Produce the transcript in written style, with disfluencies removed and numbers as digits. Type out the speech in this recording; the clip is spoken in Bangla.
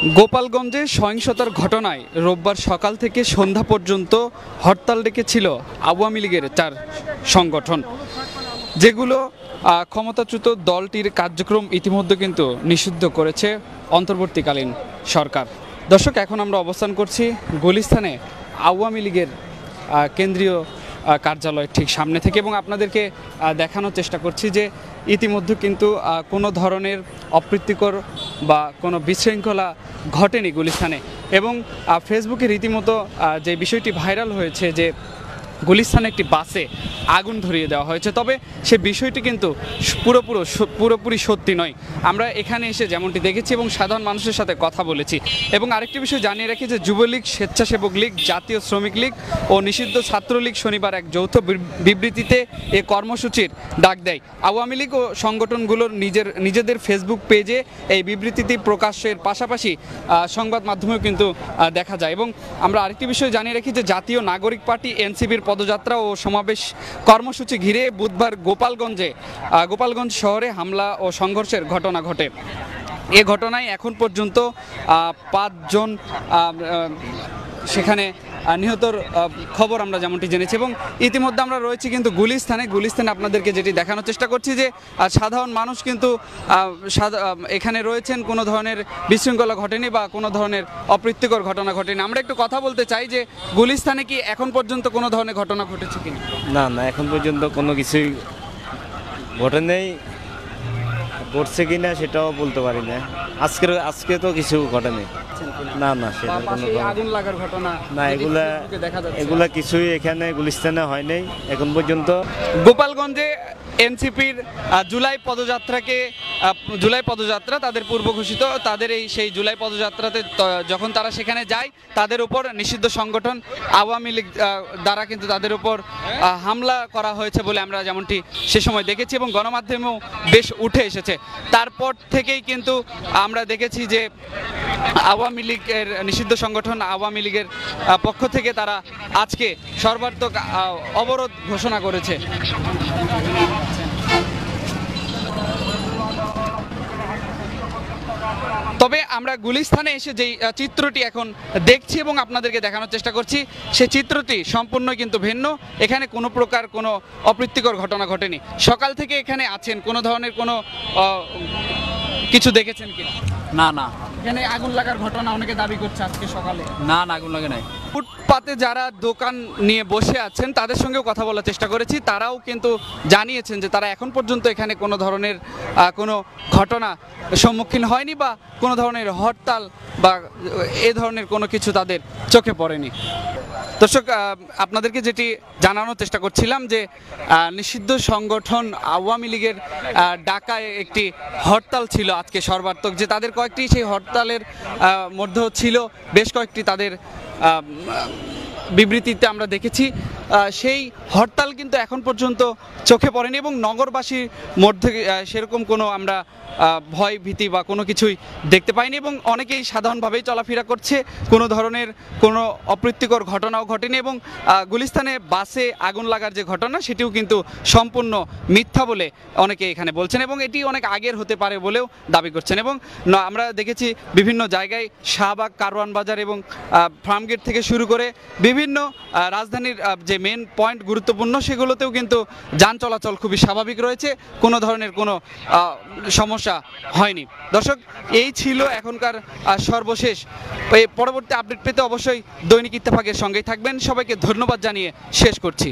গোপালগঞ্জে সহিংসতার ঘটনায় রোববার সকাল থেকে সন্ধ্যা পর্যন্ত হরতাল ডেকেছিল আওয়ামী লীগের 4 সংগঠন, যেগুলো ক্ষমতাচ্যুত দলটির কার্যক্রম ইতিমধ্যে কিন্তু নিষিদ্ধ করেছে অন্তর্বর্তীকালীন সরকার। দর্শক, এখন আমরা অবস্থান করছি গুলিস্তানে আওয়ামী লীগের কেন্দ্রীয় কার্যালয়ের ঠিক সামনে থেকে, এবং আপনাদেরকে দেখানোর চেষ্টা করছি যে ইতিমধ্যে কিন্তু কোনো ধরনের অপ্রীতিকর বা কোনো বিশৃঙ্খলা ঘটেনি গুলিস্তানে। এবং ফেসবুকে রীতিমতো যে বিষয়টি ভাইরাল হয়েছে যে গুলিস্তানে একটি বাসে আগুন ধরিয়ে দেওয়া হয়েছে, তবে সে বিষয়টি কিন্তু পুরোপুরি সত্যি নয়। আমরা এখানে এসে যেমনটি দেখেছি এবং সাধারণ মানুষের সাথে কথা বলেছি। এবং আরেকটি বিষয় জানিয়ে রাখি যে যুবলীগ, স্বেচ্ছাসেবক লীগ, জাতীয় শ্রমিক লীগ ও নিষিদ্ধ ছাত্রলীগ শনিবার এক যৌথ বিবৃতিতে এ কর্মসূচির ডাক দেয়। আওয়ামী লীগ ও সংগঠনগুলোর নিজেদের ফেসবুক পেজে এই বিবৃতিটি প্রকাশের পাশাপাশি সংবাদ মাধ্যমেও কিন্তু দেখা যায়। এবং আমরা আরেকটি বিষয় জানিয়ে রাখি যে জাতীয় নাগরিক পার্টি এনসিপির পদযাত্রা ও সমাবেশ কর্মসূচি ঘিরে বুধবার গোপালগঞ্জ শহরে হামলা ও সংঘর্ষের ঘটনা ঘটে। এ ঘটনায় এখন পর্যন্ত 5 জন সেখানে নিহতর খবর আমরা যেমনটি জেনেছি। এবং ইতিমধ্যে আমরা রয়েছি কিন্তু গুলিস্তানে আপনাদেরকে যেটি দেখানোর চেষ্টা করছি যে সাধারণ মানুষ কিন্তু এখানে রয়েছেন, কোনো ধরনের বিশৃঙ্খলা ঘটেনি বা কোনো ধরনের অপ্রীতিকর ঘটনা ঘটেনি। আমরা একটু কথা বলতে চাই যে গুলিস্তানে কি এখন পর্যন্ত কোনো ধরনের ঘটনা ঘটেছে কিনা? না, এখন পর্যন্ত কোনো কিছুই ঘটে নেই। ঘটছে কিনা সেটাও বলতে পারি না। আজকে তো কিছু ঘটেনি। না, সেটা আগুন লাগার ঘটনা না, এগুলা কিছুই এখানে গুলিস্তানে হয় নাই এখন পর্যন্ত। গোপালগঞ্জে এনসিপির জুলাই পদযাত্রা তাদের পূর্ব ঘোষিত, তাদের সেই জুলাই পদযাত্রাতে যখন তারা সেখানে যায় তাদের উপর নিষিদ্ধ সংগঠন আওয়ামী লীগ দ্বারা কিন্তু তাদের উপর হামলা করা হয়েছে বলে আমরা যেমনটি সে সময় দেখেছি এবং গণমাধ্যমেও বেশ উঠে এসেছে। তারপর থেকেই কিন্তু আমরা দেখেছি যে আওয়ামী লীগের নিষিদ্ধ সংগঠন আওয়ামী লীগের পক্ষ থেকে তারা আজকে সর্বাত্মক অবরোধ ঘোষণা করেছে। তবে আমরা গুলিস্তানে এসে যেই চিত্রটি এখন দেখছি এবং আপনাদেরকে দেখানোর চেষ্টা করছি, সেই চিত্রটি সম্পূর্ণ কিন্তু ভিন্ন। এখানে কোনো প্রকার কোনো অপ্রীতিকর ঘটনা ঘটেনি। সকাল থেকে এখানে আছেন, কোনো ধরনের কোনো কিছু দেখেছেন কিনা? না, এখানে আগুন লাগার ঘটনা অনেকে দাবি করছে আজকে সকালে। না, আগুন লাগে নাই। ফুটপাতে যারা দোকান নিয়ে বসে আছেন তাদের সঙ্গেও কথা বলার চেষ্টা করেছি, তারাও কিন্তু জানিয়েছেন যে তারা এখন পর্যন্ত এখানে কোনো ধরনের কোনো ঘটনা সম্মুখীন হয়নি বা কোনো ধরনের হরতাল বা এ ধরনের কোনো কিছু তাদের চোখে পড়েনি। দর্শক, আপনাদেরকে যেটি জানানোর চেষ্টা করছিলাম যে নিষিদ্ধ সংগঠন আওয়ামী লীগের ডাকায় একটি হরতাল ছিল আজকে সর্বাত্মক, যে তাদের কয়েকটি সেই হরতালের মধ্যেও ছিল বেশ কয়েকটি তাদের বিবৃতিতে আমরা দেখেছি। সেই হরতাল কিন্তু এখন পর্যন্ত চোখে পড়েনি এবং নগরবাসীর মধ্যে সেরকম কোনো আমরা ভয় ভীতি বা কোনো কিছুই দেখতে পাইনি এবং অনেকেই সাধারণভাবেই চলাফেরা করছে। কোনো ধরনের কোনো অপ্রীতিকর ঘটনাও ঘটেনি এবং গুলিস্তানে বাসে আগুন লাগার যে ঘটনা সেটিও কিন্তু সম্পূর্ণ মিথ্যা বলে অনেকে এখানে বলছেন এবং এটি অনেক আগের হতে পারে বলেও দাবি করছেন। এবং আমরা দেখেছি বিভিন্ন জায়গায় শাহবাগ, কারওয়ান বাজার এবং ফার্মগেট থেকে শুরু করে বিভিন্ন রাজধানীর যে মেন পয়েন্ট গুরুত্বপূর্ণ সেগুলোতেও কিন্তু যান চলাচল খুবই স্বাভাবিক রয়েছে, কোনো ধরনের কোনো সমস্যা হয়নি। দর্শক, এই ছিল এখনকার সর্বশেষ। এই পরবর্তী আপডেট পেতে অবশ্যই দৈনিক ইত্তেফাকের সঙ্গেই থাকবেন। সবাইকে ধন্যবাদ জানিয়ে শেষ করছি।